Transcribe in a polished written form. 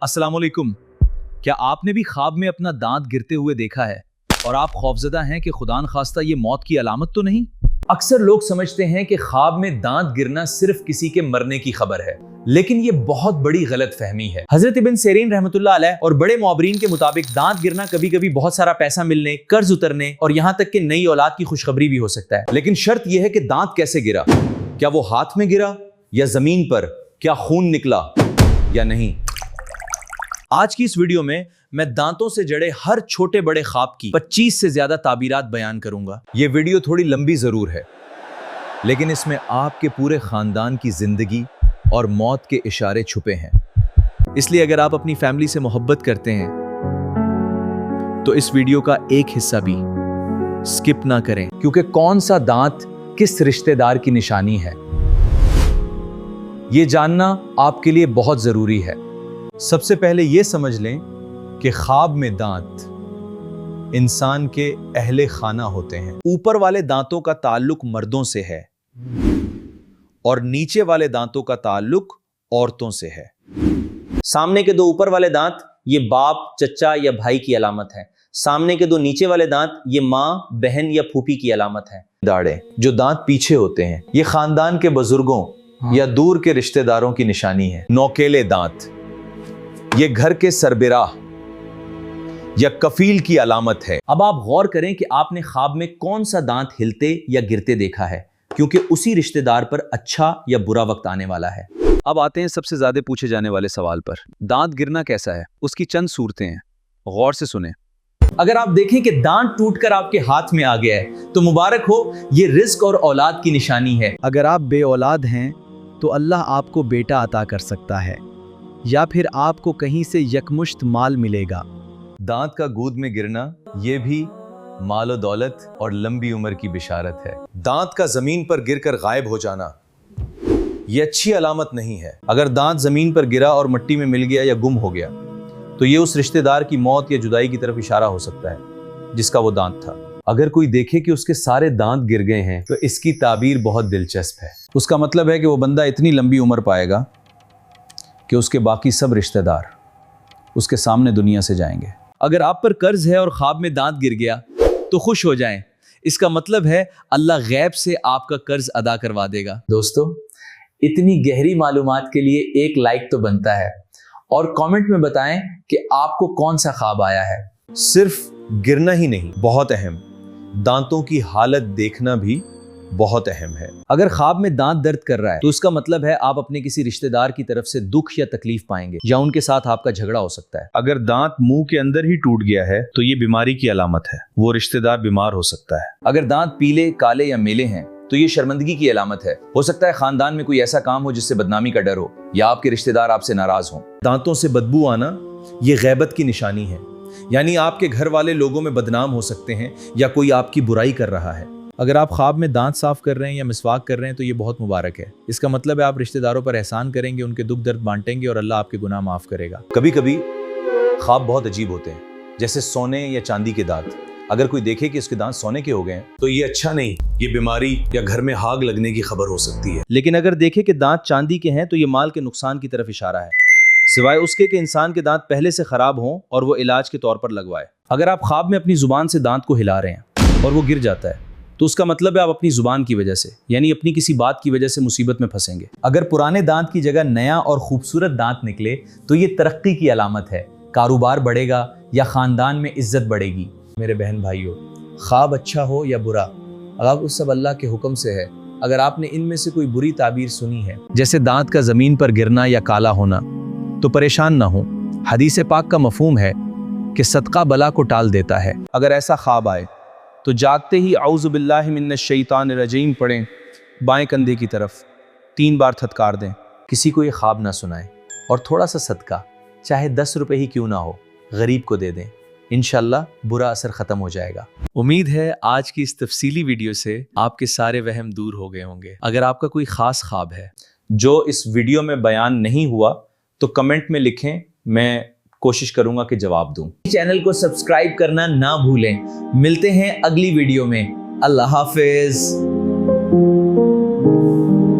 अस्सलाम वालेकुम। क्या आपने भी ख्वाब में अपना दांत गिरते हुए देखा है और आप खौफजदा हैं कि खुदा न खास्ता ये मौत की अलामत तो नहीं? अक्सर लोग समझते हैं कि ख्वाब में दांत गिरना सिर्फ किसी के मरने की खबर है, लेकिन ये बहुत बड़ी गलत फहमी है। हजरत इब्न सीरीन रहमतुल्लाह अलैह और बड़े मुअब्बरीन के मुताबिक दांत गिरना कभी कभी बहुत सारा पैसा मिलने, कर्ज उतरने और यहाँ तक कि नई औलाद की खुशखबरी भी हो सकता है। लेकिन शर्त यह है कि दांत कैसे गिरा, क्या वो हाथ में गिरा या जमीन पर, क्या खून निकला या नहीं। आज की इस वीडियो में मैं दांतों से जड़े हर छोटे बड़े ख्वाब की 25 से ज्यादा ताबीरात बयान करूंगा। ये वीडियो थोड़ी लंबी जरूर है, लेकिन इसमें आपके पूरे खानदान की जिंदगी और मौत के इशारे छुपे हैं। इसलिए अगर आप अपनी फैमिली से मोहब्बत करते हैं तो इस वीडियो का एक हिस्सा भी स्किप ना करें, क्योंकि कौन सा दांत किस रिश्तेदार की निशानी है, ये जानना आपके लिए बहुत जरूरी है। सबसे पहले यह समझ लें कि ख्वाब में दांत इंसान के अहले खाना होते हैं। ऊपर वाले दांतों का ताल्लुक मर्दों से है और नीचे वाले दांतों का ताल्लुक औरतों से है। सामने के दो ऊपर वाले दांत ये बाप, चचा या भाई की अलामत है। सामने के दो नीचे वाले दांत ये माँ, बहन या फूफी की अलामत है। दाढ़े, जो दांत पीछे होते हैं, ये खानदान के बुजुर्गों या दूर के रिश्तेदारों की निशानी है। नौकेले दांत, ये घर के सरबराह या कफील की अलामत है। अब आप गौर करें कि आपने ख्वाब में कौन सा दांत हिलते या गिरते देखा है, क्योंकि उसी रिश्तेदार पर अच्छा या बुरा वक्त आने वाला है। अब आते हैं सबसे ज्यादा पूछे जाने वाले सवाल पर। दांत गिरना कैसा है, उसकी चंद सूरतें हैं, गौर से सुने। अगर आप देखें कि दांत टूटकर आपके हाथ में आ गया है तो मुबारक हो, ये रिस्क और औलाद की निशानी है। अगर आप बे औलाद हैं तो अल्लाह आपको बेटा अता कर सकता है, या फिर आपको कहीं से यकमुश्त माल मिलेगा। दांत का गूद में गिरना ये भी मालो दौलत और लंबी उम्र की बिशारत है। दांत का जमीन पर गिरकर गायब हो जाना ये अच्छी अलामत नहीं है। अगर दांत जमीन पर गिरा और मिट्टी में मिल गया या गुम हो गया तो ये उस रिश्तेदार की मौत या जुदाई की तरफ इशारा हो सकता है जिसका वो दांत था। अगर कोई देखे कि उसके सारे दांत गिर गए हैं तो इसकी ताबीर बहुत दिलचस्प है। उसका मतलब है कि वो बंदा इतनी लंबी उम्र पाएगा कि उसके बाकी सब रिश्तेदार उसके सामने दुनिया से जाएंगे। अगर आप पर कर्ज है और ख्वाब में दांत गिर गया तो खुश हो जाएं, इसका मतलब है अल्लाह गैब से आपका कर्ज अदा करवा देगा। दोस्तों, इतनी गहरी मालूमात के लिए एक लाइक तो बनता है और कमेंट में बताएं कि आपको कौन सा ख्वाब आया है। सिर्फ गिरना ही नहीं, बहुत अहम, दांतों की हालत देखना भी बहुत अहम है। अगर ख्वाब में दांत दर्द कर रहा है तो उसका मतलब है आप अपने किसी रिश्तेदार की तरफ से दुख या तकलीफ पाएंगे या उनके साथ आपका झगड़ा हो सकता है। अगर दांत मुंह के अंदर ही टूट गया है तो ये बीमारी की अलामत है, वो रिश्तेदार बीमार हो सकता है। अगर दांत पीले, काले या मेले हैं तो ये शर्मिंदगी की अलामत है। हो सकता है खानदान में कोई ऐसा काम हो जिससे बदनामी का डर हो या आपके रिश्तेदार आपसे नाराज हों। दांतों से बदबू आना ये गैबत की निशानी है, यानी आपके घर वाले लोगों में बदनाम हो सकते हैं या कोई आपकी बुराई कर रहा है। अगर आप ख्वाब में दांत साफ कर रहे हैं या मिसवाक कर रहे हैं तो ये बहुत मुबारक है। इसका मतलब है आप रिश्तेदारों पर एहसान करेंगे, उनके दुख दर्द बांटेंगे और अल्लाह आपके गुनाह माफ करेगा। कभी कभी ख्वाब बहुत अजीब होते हैं, जैसे सोने या चांदी के दांत। अगर कोई देखे कि उसके दांत सोने के हो गए हैं तो ये अच्छा नहीं, ये बीमारी या घर में आग लगने की खबर हो सकती है। लेकिन अगर देखे कि दांत चांदी के हैं तो ये माल के नुकसान की तरफ इशारा है, सिवाय उसके कि इंसान के दांत पहले से खराब हों और वो इलाज के तौर पर लगवाए। अगर आप ख्वाब में अपनी जुबान से दांत को हिला रहे हैं और वो गिर जाता है तो उसका मतलब है आप अपनी जुबान की वजह से, यानी अपनी किसी बात की वजह से मुसीबत में फंसेंगे। अगर पुराने दांत की जगह नया और खूबसूरत दांत निकले तो ये तरक्की की अलामत है, कारोबार बढ़ेगा या खानदान में इज्जत बढ़ेगी। मेरे बहन भाइयों, ख्वाब अच्छा हो या बुरा, अब उस सब अल्लाह के हुक्म से है। अगर आपने इनमें से कोई बुरी ताबीर सुनी है, जैसे दांत का जमीन पर गिरना या काला होना, तो परेशान ना हो। हदीस पाक का मफहूम है कि सदका बला को टाल देता है। अगर ऐसा ख्वाब आए तो जागते ही औज़ु बिल्लाहि मिनश शैतानिर रजीम पढ़ें, बाएं कंधे की तरफ 3 बार थतकार दें। किसी को ये ख्वाब ना सुनाएं और थोड़ा सा सदका, चाहे 10 रुपए ही क्यों ना हो, गरीब को दे दें। इंशाल्लाह बुरा असर ख़त्म हो जाएगा। उम्मीद है आज की इस तफसीली वीडियो से आपके सारे वहम दूर हो गए होंगे। अगर आपका कोई ख़ास ख्वाब है जो इस वीडियो में बयान नहीं हुआ तो कमेंट में लिखें, मैं कोशिश करूंगा कि जवाब दूं। चैनल को सब्सक्राइब करना ना भूलें। मिलते हैं अगली वीडियो में। अल्लाह हाफिज।